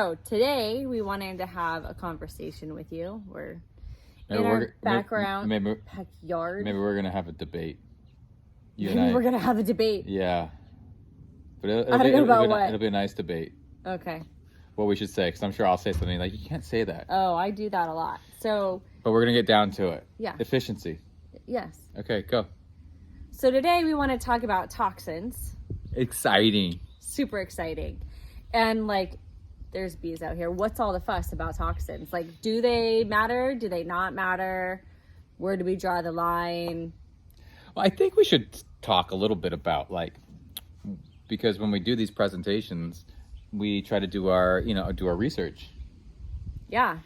So today we wanted to have a conversation with you. We're in our backyard. Maybe we're gonna have a debate. Maybe we're gonna have a debate. Yeah, but it'll be a nice debate. Okay. What we should say, because I'm sure I'll say something like, you can't say that. Oh, I do that a lot. So. But we're gonna get down to it. Yeah. Efficiency. Yes. Okay, go. So today we want to talk about toxins. Exciting. Super exciting. And like, there's bees out here. What's all the fuss about toxins? Like, do they matter? Do they not matter? Where do we draw the line? Well, I think we should talk a little bit about, like, because when we do these presentations, we try to do our research. Yeah.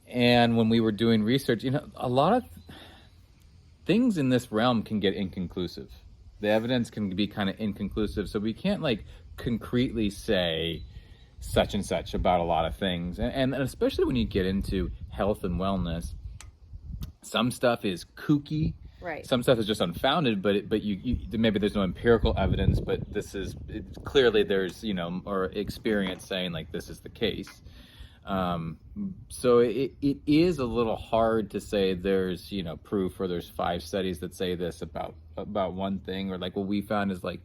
And when we were doing research, a lot of things in this realm can get inconclusive. The evidence can be kind of inconclusive, so we can't like concretely say such and such about a lot of things. And especially when you get into health and wellness, some stuff is kooky. Right. Some stuff is just unfounded, but you maybe there's no empirical evidence, but clearly there's, or experience saying like this is the case. So it is a little hard to say there's, proof, or there's 5 studies that say this about one thing, or like what we found is like,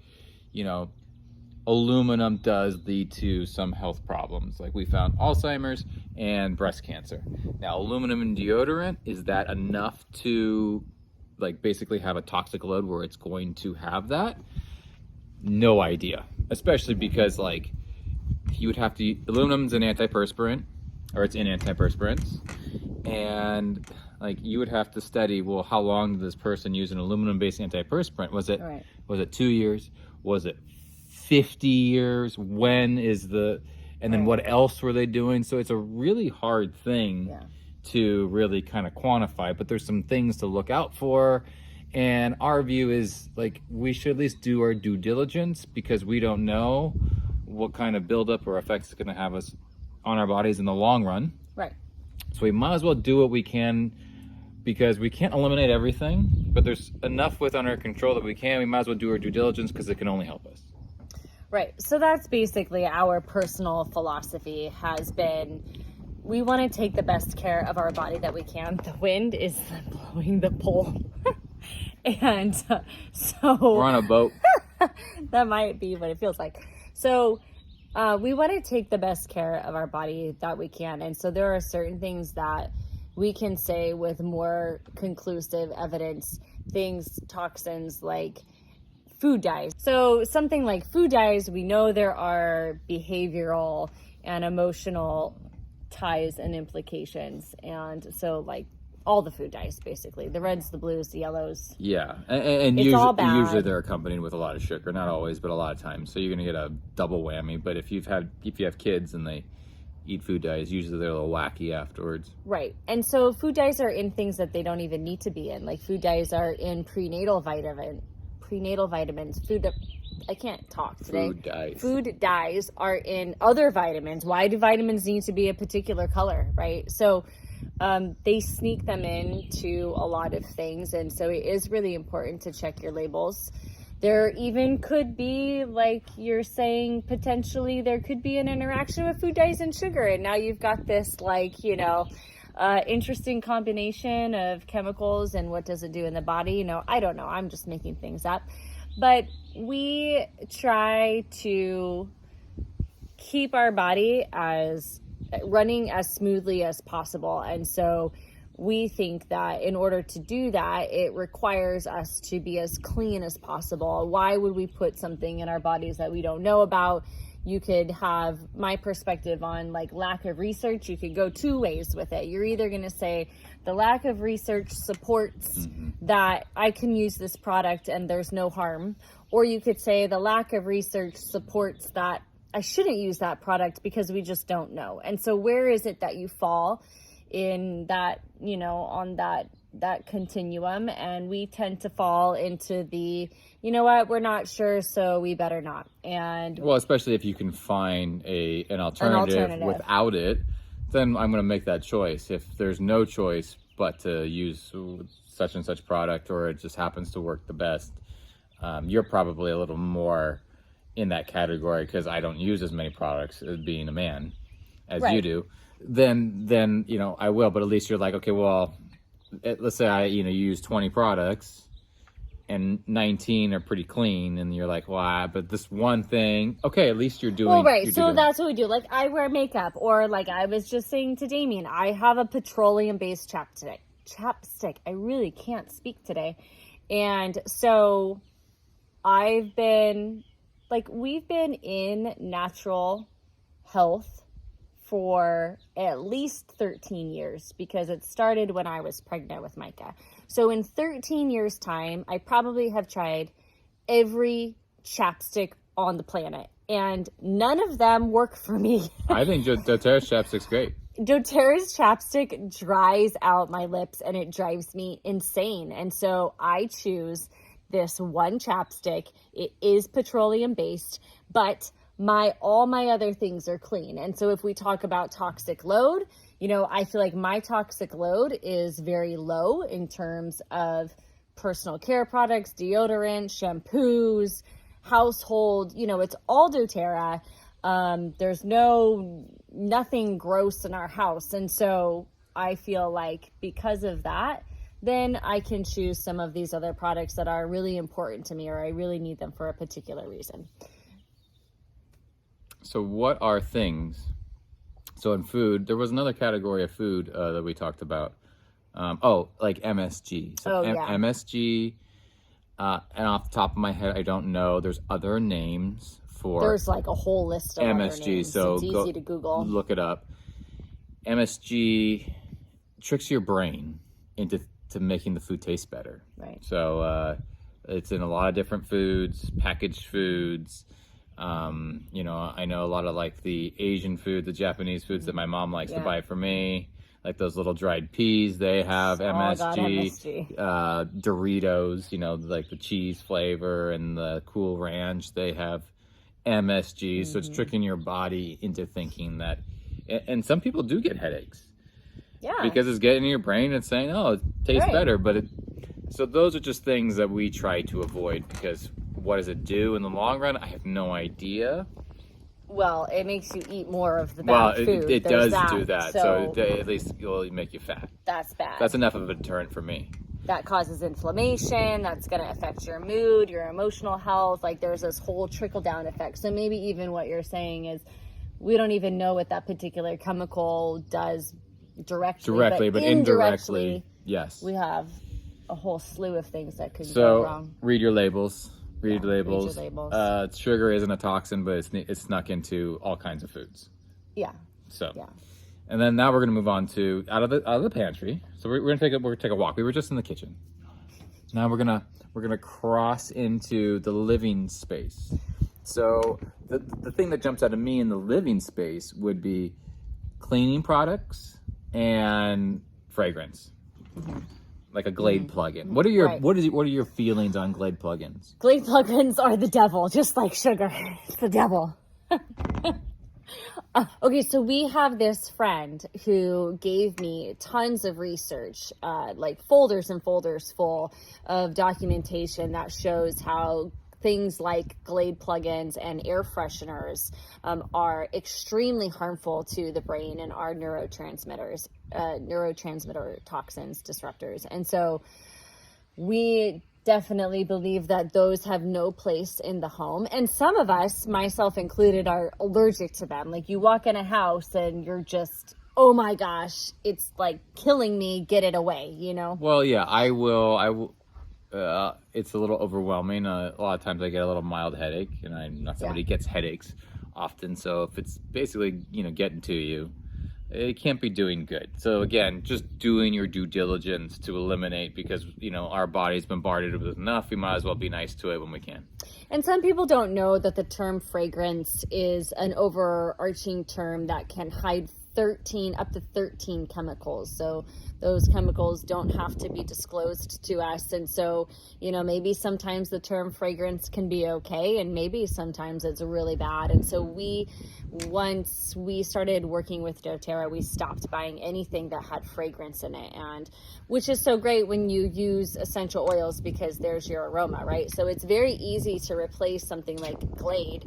aluminum does lead to some health problems. Like we found Alzheimer's and breast cancer. Now, aluminum in deodorant, is that enough to like basically have a toxic load where it's going to have that? No idea. Especially because like you would have to, aluminum's an antiperspirant, or it's in antiperspirants, and like you would have to study, well, how long did this person use an aluminum-based antiperspirant? Was it 2 years? Was it 50 years? When is and then what else were they doing? So it's a really hard thing to really kind of quantify, but there's some things to look out for. And our view is like, we should at least do our due diligence, because we don't know what kind of buildup or effects it's going to have us on our bodies in the long run. Right. So we might as well do what we can, because we can't eliminate everything, but there's enough within our control that we might as well do our due diligence, because it can only help us. Right. So that's basically our personal philosophy has been, we want to take the best care of our body that we can. The wind is blowing the pole. And so we're on a boat. That might be what it feels like. So we want to take the best care of our body that we can. And so there are certain things that we can say with more conclusive evidence, toxins like food dyes. So something like food dyes, we know there are behavioral and emotional ties and implications. And so like all the food dyes, basically, the reds, the blues, the yellows. Yeah, and usually they're accompanied with a lot of sugar. Not always, but a lot of times. So you're gonna get a double whammy. But if you have kids and they eat food dyes, usually they're a little wacky afterwards. Right. And so food dyes are in things that they don't even need to be in. Like food dyes are in prenatal vitamins. I can't talk today. Food dyes are in other vitamins. Why do vitamins need to be a particular color, right? So they sneak them into a lot of things, and so it is really important to check your labels. There even could be, like you're saying, potentially there could be an interaction with food dyes and sugar, and now you've got this interesting combination of chemicals, and what does it do in the body? I don't know. I'm just making things up. But we try to keep our body running as smoothly as possible. And so we think that in order to do that, it requires us to be as clean as possible. Why would we put something in our bodies that we don't know about? You could have my perspective on lack of research. You could go 2 ways with it. You're either going to say the lack of research supports that I can use this product and there's no harm. Or you could say the lack of research supports that I shouldn't use that product because we just don't know. And so where is it that you fall in that, on that continuum? And we tend to fall into the, we're not sure, so we better not. And well, especially if you can find an alternative without it, then I'm going to make that choice. If there's no choice but to use such and such product, or it just happens to work the best, you're probably a little more in that category, because I don't use as many products as being a man. as Right. you do, then you know I will. But at least you're like, okay, well, let's say I you use 20 products and 19 are pretty clean, and you're like, well, but this one thing, okay, at least you're doing. Well, right. You're So doing. that's what we do. Like, I wear makeup, or like I was just saying to Damien, I have a petroleum-based chapstick. I really can't speak today. And so we've been in natural health for at least 13 years, because it started when I was pregnant with Micah. So in 13 years time, I probably have tried every chapstick on the planet, and none of them work for me. I think doTERRA's chapstick's great. doTERRA's chapstick dries out my lips and it drives me insane. And so I choose this one chapstick. It is petroleum based, but all my other things are clean. And so if we talk about toxic load, I feel like my toxic load is very low in terms of personal care products, deodorant, shampoos, household, it's all doTERRA. There's nothing gross in our house. And so I feel like because of that, then I can choose some of these other products that are really important to me, or I really need them for a particular reason. So what are things? So in food, there was another category of food that we talked about. Like MSG. So yeah. MSG, and off the top of my head, I don't know. There's other names for There's like a whole list of MSG. other names. So it's easy to Google. Look it up. MSG tricks your brain into making the food taste better. Right. So it's in a lot of different foods, packaged foods. I know a lot of like the Asian food, the Japanese foods that my mom likes to buy for me, like those little dried peas, they have MSG. God, MSG. Doritos, like the cheese flavor and the Cool Ranch, they have MSG. So it's tricking your body into thinking that, and some people do get headaches. Yeah. Because it's getting in your brain and saying, oh, it tastes better. So those are just things that we try to avoid, because what does it do in the long run? I have no idea. Well, it makes you eat more of the bad food. It does do that. So at least it will make you fat. That's bad. That's enough of a deterrent for me. That causes inflammation. That's going to affect your mood, your emotional health. Like, there's this whole trickle-down effect. So maybe even what you're saying is we don't even know what that particular chemical does directly, but indirectly, yes. We have a whole slew of things that could So go wrong. read your labels. Read labels. Read your labels. Sugar isn't a toxin, but it's snuck into all kinds of foods. Yeah. So. Yeah. And then now we're gonna move on to out of the pantry. So we're gonna take a walk. We were just in the kitchen. Now we're gonna cross into the living space. So the thing that jumps out of me in the living space would be cleaning products and fragrance, like a Glade plug-in. What are your feelings on Glade plug-ins? Glade plugins are the devil, just like sugar. It's the devil. Okay, so we have this friend who gave me tons of research, like folders and folders full of documentation that shows how things like Glade plugins and air fresheners are extremely harmful to the brain and our neurotransmitter toxins, disruptors. And so we definitely believe that those have no place in the home. And some of us, myself included, are allergic to them. Like, you walk in a house and you're just, oh my gosh, it's like killing me, get it away, Well, yeah, I will. It's a little overwhelming. A lot of times I get a little mild headache, and I'm not somebody who gets headaches often. So if it's basically, getting to you, it can't be doing good. So again, just doing your due diligence to eliminate, because, our body's bombarded with enough. We might as well be nice to it when we can. And some people don't know that the term fragrance is an overarching term that can hide up to 13 chemicals. So those chemicals don't have to be disclosed to us. And so, maybe sometimes the term fragrance can be okay, and maybe sometimes it's really bad. And so once we started working with doTERRA, we stopped buying anything that had fragrance in it, and which is so great when you use essential oils, because there's your aroma, right? So it's very easy to replace something like Glade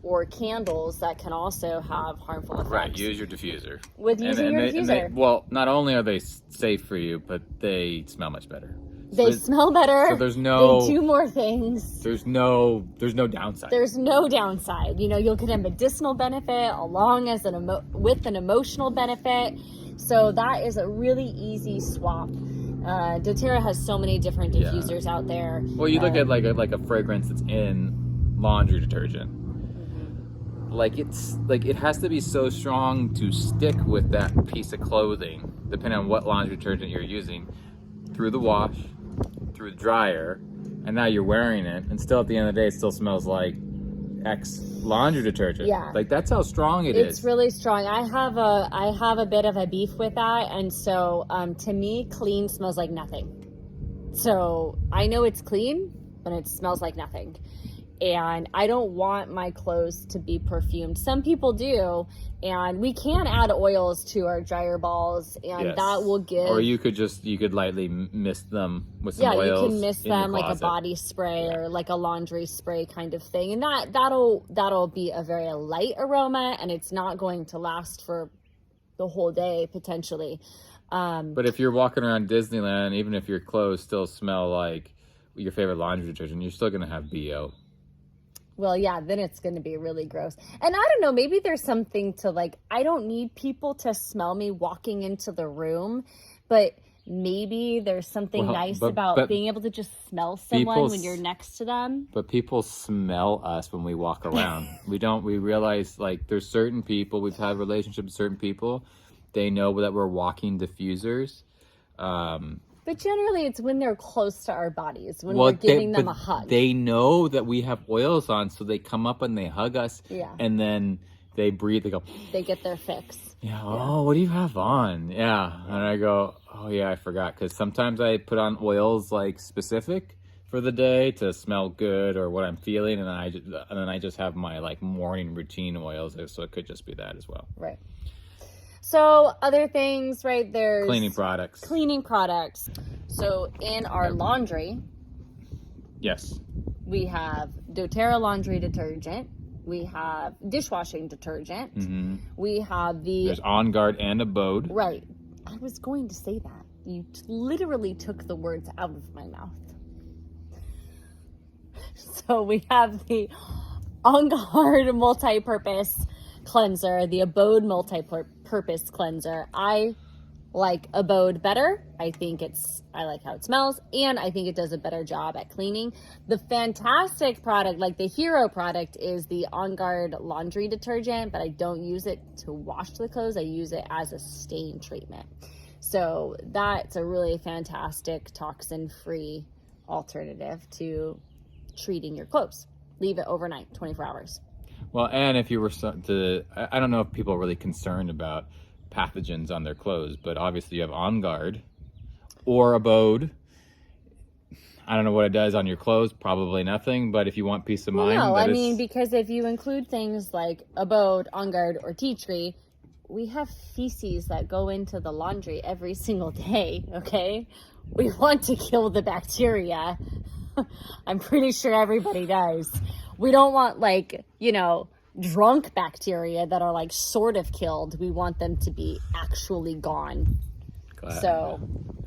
or candles that can also have harmful effects. Right, use your diffuser. With using your diffuser. Well, not only are they safe for you, but they smell much better. They smell better. So there's no. They do more things. There's no downside. There's no downside. You know, you'll get a medicinal benefit along as with an emotional benefit. So that is a really easy swap. doTERRA has so many different diffusers out there. Well, you look at like a fragrance that's in laundry detergent. Like it has to be so strong to stick with that piece of clothing, depending on what laundry detergent you're using, through the wash, through the dryer, and now you're wearing it, and still at the end of the day, it still smells like X laundry detergent. Yeah, like that's how strong it is. It's really strong. I have a bit of a beef with that, and so to me, clean smells like nothing. So I know it's clean, but it smells like nothing. And I don't want my clothes to be perfumed. Some people do, and we can add oils to our dryer balls, and that will give. Or you could lightly mist them with some oils. Yeah, you can mist them like a body spray or like a laundry spray kind of thing, and that'll be a very light aroma, and it's not going to last for the whole day potentially. But if you're walking around Disneyland, even if your clothes still smell like your favorite laundry detergent, you're still gonna have BO. Well, yeah, then it's going to be really gross. And I don't know, maybe there's something to like, I don't need people to smell me walking into the room, but maybe there's something nice about being able to just smell someone when you're next to them. But people smell us when we walk around. we realize like there's certain people, we've had relationships with certain people, they know that we're walking diffusers. But generally, it's when they're close to our bodies, when we're giving them a hug. They know that we have oils on, so they come up and they hug us. Yeah. And then they breathe. They go. They get their fix. Yeah. Oh, what do you have on? Yeah. And I go, oh yeah, I forgot. Because sometimes I put on oils like specific for the day to smell good or what I'm feeling, and then I just have my like morning routine oils. So it could just be that as well. Right. So other things, right, there's cleaning products. So in our laundry, yes, we have doTERRA laundry detergent. We have dishwashing detergent. Mm-hmm. We have there's On Guard and Abode. Right. I was going to say that. You literally took the words out of my mouth. So we have the On Guard multi-purpose cleanser, the Abode multi-purpose cleanser. I like Abode better. I like how it smells, and I think it does a better job at cleaning. The fantastic product, like the hero product, is the On Guard laundry detergent, but I don't use it to wash the clothes. I use it as a stain treatment. So that's a really fantastic toxin-free alternative to treating your clothes. Leave it overnight, 24 hours. Well, and if you were I don't know if people are really concerned about pathogens on their clothes, but obviously you have On Guard or Abode. I don't know what it does on your clothes, probably nothing, but if you want peace of mind. No, I mean, because if you include things like Abode, On Guard, or tea tree, we have feces that go into the laundry every single day, okay? We want to kill the bacteria. I'm pretty sure everybody does. We don't want, like, drunk bacteria that are, like, sort of killed. We want them to be actually gone. So,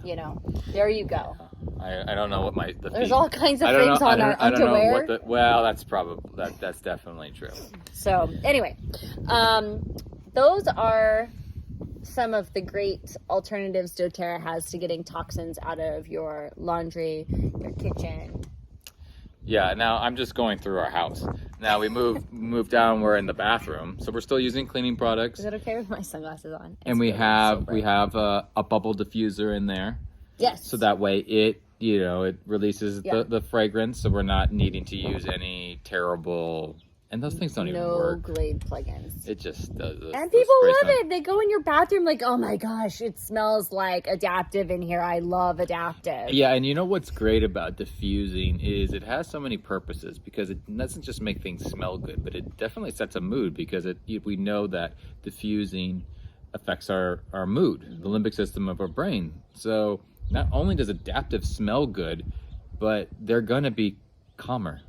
there you go. I don't know what there's all kinds of things on our underwear. Well, that's definitely true. So, anyway, those are some of the great alternatives doTERRA has to getting toxins out of your laundry, your kitchen. Yeah, now I'm just going through our house. Now we moved down, we're in the bathroom, so we're still using cleaning products. Is it okay with my sunglasses on? And we have a bubble diffuser in there. Yes. So that way it releases the fragrance, so we're not needing to use any terrible. And those things don't even work. No Glade plugins. It just does. And people love it. They go in your bathroom like, oh my gosh, it smells like Adaptive in here. I love Adaptive. Yeah, and you know what's great about diffusing is it has so many purposes, because it doesn't just make things smell good, but it definitely sets a mood, because we know that diffusing affects our mood, the limbic system of our brain. So not only does Adaptive smell good, but they're going to be calmer.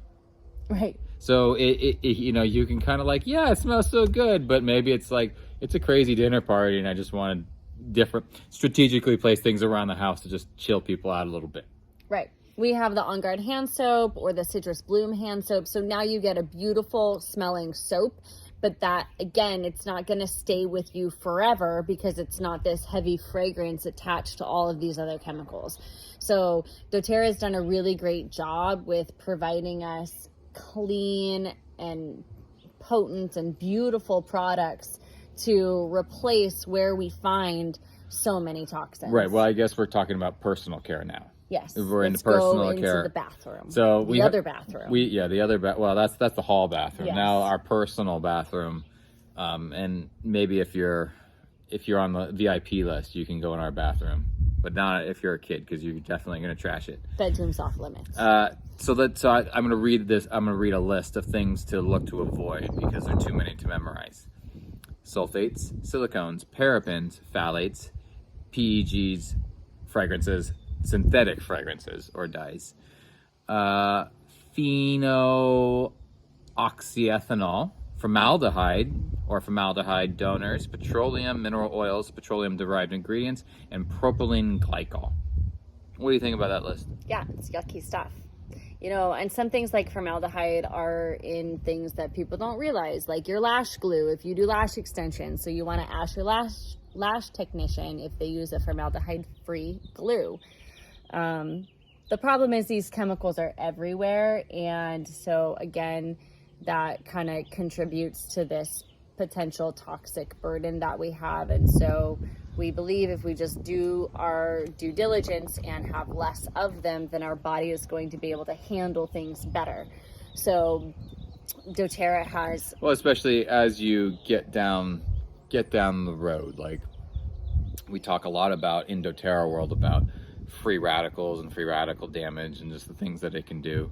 Right. So you can kind of like, yeah, it smells so good, but maybe it's like it's a crazy dinner party, and I just want to strategically place things around the house to just chill people out a little bit. Right. We have the On Guard hand soap or the Citrus Bloom hand soap. So now you get a beautiful smelling soap, but that, again, it's not going to stay with you forever because it's not this heavy fragrance attached to all of these other chemicals. So doTERRA has done a really great job with providing us clean and potent and beautiful products to replace where we find so many toxins. Right. Well, I guess we're talking about personal care now. Yes. We're into personal into care. The bathroom. So the other bathroom. The other well, that's the hall bathroom. Yes. Now our personal bathroom, and maybe if you're on the VIP list, you can go in our bathroom, but not if you're a kid, because you're definitely going to trash it. Bedroom's off limits. So I'm going to read this. I'm going to read a list of things to look to avoid because there are too many to memorize. Sulfates, silicones, parabens, phthalates, PEGs, fragrances, synthetic fragrances or dyes, phenooxyethanol, formaldehyde or formaldehyde donors, petroleum, mineral oils, petroleum-derived ingredients, and propylene glycol. What do you think about that list? Yeah, it's yucky stuff. And some things like formaldehyde are in things that people don't realize, like your lash glue if you do lash extensions. So you want to ask your lash technician if they use a formaldehyde-free glue. The problem is these chemicals are everywhere, and so again, that kind of contributes to this potential toxic burden that we have. And so we believe if we just do our due diligence and have less of them, then our body is going to be able to handle things better. So doTERRA has, well, especially as you get down the road, like we talk a lot about in doTERRA world about free radicals and free radical damage and just the things that it can do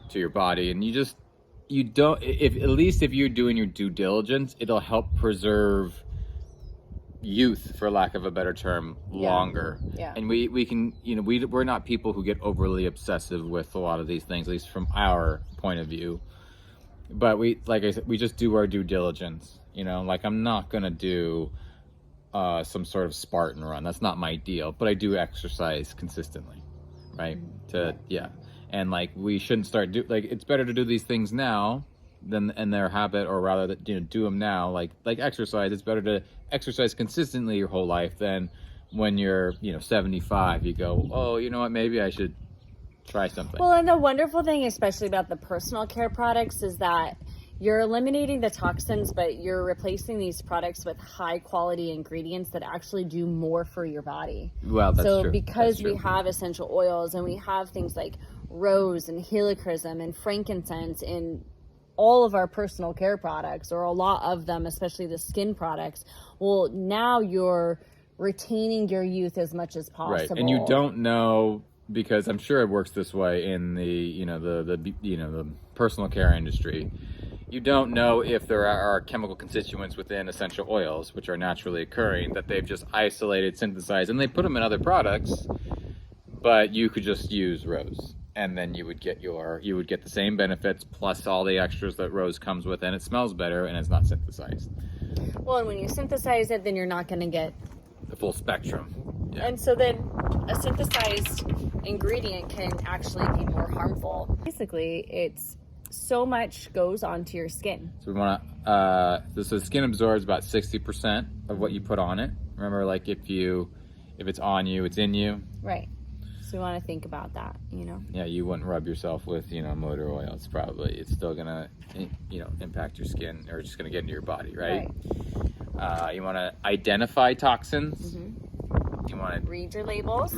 to your body. And you don't, if at least if you're doing your due diligence, it'll help preserve youth, for lack of a better term, longer. Yeah. And we can, we're not people who get overly obsessive with a lot of these things, at least from our point of view. But like I said, we just do our due diligence. Like I'm not gonna do some sort of Spartan run. That's not my deal. But I do exercise consistently, right? And like we shouldn't start it's better to do these things now than in their habit, or rather that do them now. Like exercise, it's better to exercise consistently your whole life than when you're 75. You go, oh, you know what? Maybe I should try something. Well, and the wonderful thing, especially about the personal care products, is that you're eliminating the toxins, but you're replacing these products with high quality ingredients that actually do more for your body. Well, that's true. So because we have essential oils and we have things like rose and helichrysum and frankincense in all of our personal care products, or a lot of them, especially the skin products, well, now you're retaining your youth as much as possible. Right. And you don't know, because I'm sure it works this way in the the personal care industry. You don't know if there are chemical constituents within essential oils, which are naturally occurring, that they've just isolated, synthesized, and they put them in other products. But you could just use rose, and then you would get the same benefits plus all the extras that rose comes with, and it smells better, and it's not synthesized. Well, and when you synthesize it, then you're not going to get the full spectrum. Yeah. And so then a synthesized ingredient can actually be more harmful. Basically, it's so much goes onto your skin. So we want to, so skin absorbs about 60% of what you put on it. Remember, like if it's on you, it's in you. Right. So we want to think about that, Yeah, you wouldn't rub yourself with, motor oil. It's still going to, impact your skin, or just going to get into your body, right? You want to identify toxins. Mm-hmm. You want to read your labels,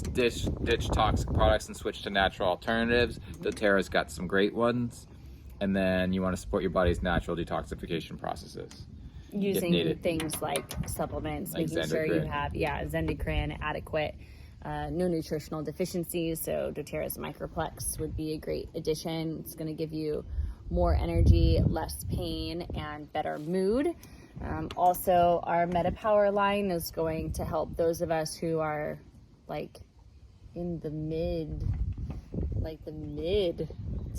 ditch toxic products and switch to natural alternatives. doTERRA's got some great ones. And then you want to support your body's natural detoxification processes. Using things like supplements, like making sure you have, Zendicrine, adequate, no nutritional deficiencies. So doTERRA's Microplex would be a great addition. It's going to give you more energy, less pain, and better mood. Also, our MetaPower line is going to help those of us who are in the mid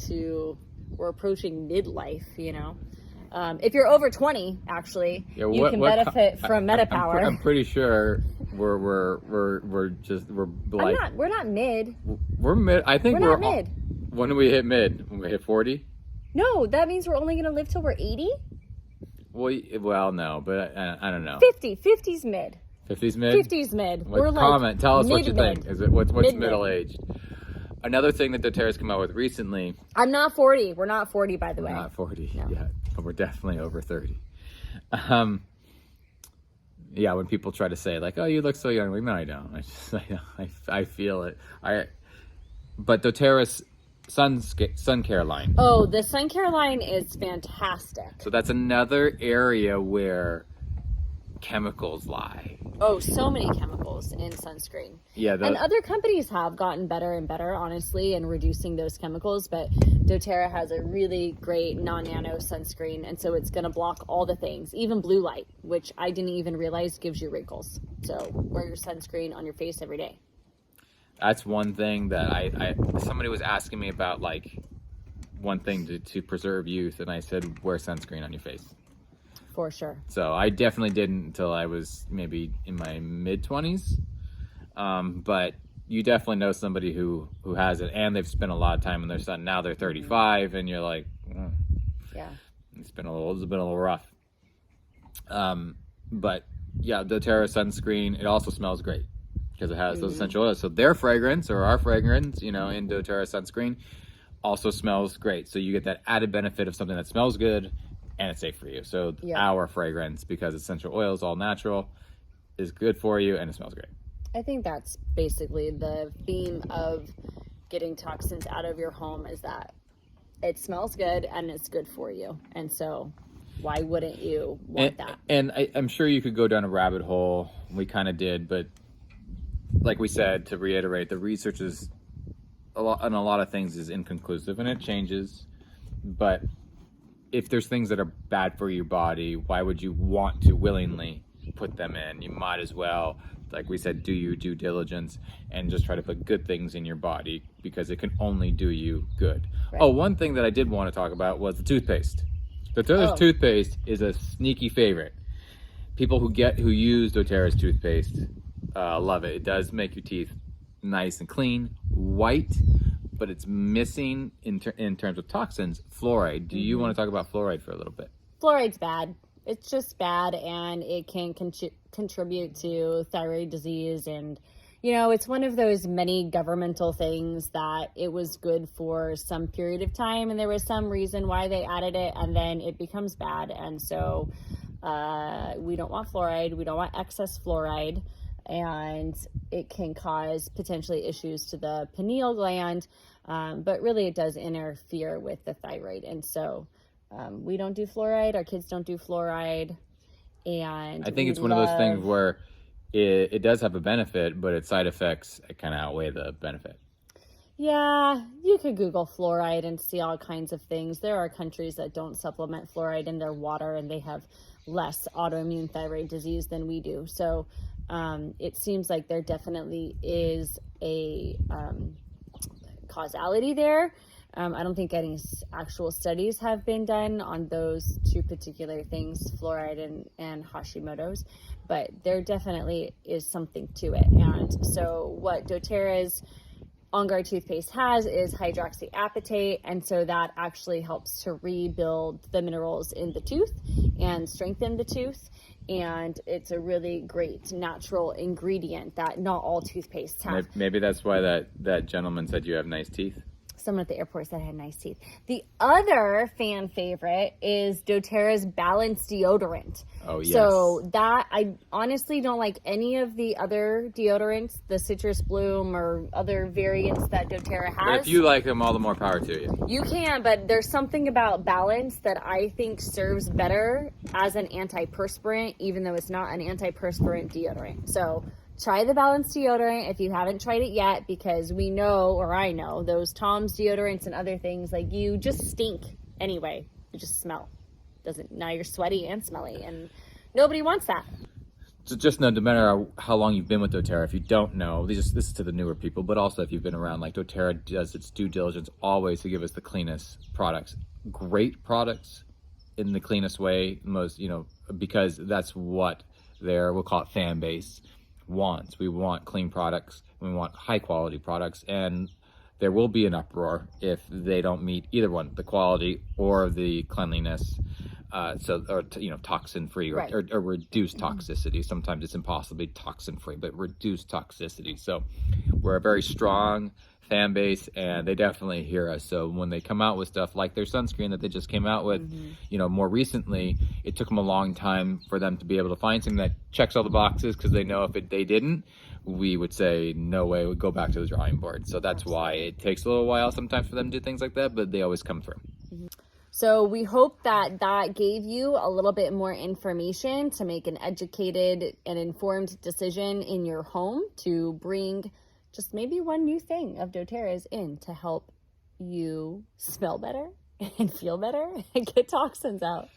to we're approaching midlife, you know. If you're over 20, actually, you can benefit from MetaPower. I'm pretty sure we're like We're not mid. We're mid. I think we're not mid. When do we hit mid? When we hit 40? No, that means we're only gonna live till we're 80. Well, no, but I don't know. 50. 50's mid. 50's mid. 50's mid. We're comment. Like tell us what you mid-mid. think. Is it what's middle aged? Another thing that doTERRA's come out with recently. I'm not 40. We're not 40, by the way. Not 40 no. yet, but we're definitely over 30. Yeah, when people try to say like, "Oh, you look so young," like, no, I don't. I feel it. But doTERRA's sun care line. Oh, the sun care line is fantastic. So that's another area where chemicals lie. Oh, so many chemicals in sunscreen. Yeah, and other companies have gotten better and better, honestly, in reducing those chemicals. But doTERRA has a really great non-nano sunscreen, and so it's going to block all the things, even blue light, which I didn't even realize gives you wrinkles. So wear your sunscreen on your face every day. That's one thing that I somebody was asking me about, like one thing to preserve youth, and I said wear sunscreen on your face. For sure. So I definitely didn't until I was maybe in my mid-20s. But you definitely know somebody who has it, and they've spent a lot of time on their son. Now they're 35, and you're like, yeah, it's been a little rough. But yeah, the doTERRA sunscreen, it also smells great because it has those essential oils. So their fragrance or our fragrance, in doTERRA sunscreen also smells great. So you get that added benefit of something that smells good and it's safe for you. So our fragrance, because essential oils, all natural, is good for you and it smells great. I think that's basically the theme of getting toxins out of your home, is that it smells good and it's good for you. And so why wouldn't you want that? And I'm sure you could go down a rabbit hole. We kind of did, but like we said, to reiterate, the research is on a lot of things is inconclusive and it changes. But if there's things that are bad for your body, why would you want to willingly put them in? You might as well, like we said, do your due diligence and just try to put good things in your body, because it can only do you good. Right. Oh, one thing that I did want to talk about was the toothpaste. doTERRA's toothpaste is a sneaky favorite. People who use doTERRA's toothpaste love it. It does make your teeth nice and clean, white, but it's missing in terms of toxins, fluoride. Do you want to talk about fluoride for a little bit? Fluoride's bad. It's just bad, and it can contribute to thyroid disease. And, it's one of those many governmental things that it was good for some period of time, and there was some reason why they added it, and then it becomes bad. And so we don't want fluoride. We don't want excess fluoride. And it can cause potentially issues to the pineal gland, but really it does interfere with the thyroid. And so we don't do fluoride, our kids don't do fluoride, and I think it's one of those things where it does have a benefit, but its side effects kind of outweigh the benefit. Yeah, you could Google fluoride and see all kinds of things. There are countries that don't supplement fluoride in their water, and they have less autoimmune thyroid disease than we do. So it seems like there definitely is a causality there. I don't think any actual studies have been done on those two particular things, fluoride and Hashimoto's, but there definitely is something to it. And so what doTERRA's On Guard toothpaste has is hydroxyapatite, and so that actually helps to rebuild the minerals in the tooth and strengthen the tooth. And it's a really great natural ingredient that not all toothpastes have. Maybe that's why that gentleman said you have nice teeth. Someone at the airport said I had nice teeth. The other fan favorite is doTERRA's Balanced Deodorant. Oh, yes. So that, I honestly don't like any of the other deodorants, the Citrus Bloom or other variants that doTERRA has. But if you like them, all the more power to you. You can, but there's something about Balance that I think serves better as an antiperspirant, even though it's not an antiperspirant deodorant. So try the Balanced Deodorant if you haven't tried it yet, because we know, or I know, those Tom's deodorants and other things, like, you just stink anyway. You just smell. Now you're sweaty and smelly, and nobody wants that. So just know, no matter how long you've been with doTERRA, if you don't know, this is to the newer people, but also if you've been around, like doTERRA does its due diligence always to give us the cleanest products, great products in the cleanest way, most, because that's what we'll call it fan base wants. We want clean products, we want high quality products, and there will be an uproar if they don't meet either one, the quality or the cleanliness. Toxin free Right. or reduced toxicity. Sometimes it's impossible to be toxin free, but reduced toxicity. So we're a very strong fan base, and they definitely hear us. So when they come out with stuff like their sunscreen that they just came out with, more recently, it took them a long time for them to be able to find something that checks all the boxes, because they know if they didn't, we would say no way, we'd go back to the drawing board. So that's why it takes a little while sometimes for them to do things like that, but they always come through. So we hope that gave you a little bit more information to make an educated and informed decision in your home to bring just maybe one new thing of doTERRA's in to help you smell better and feel better and get toxins out.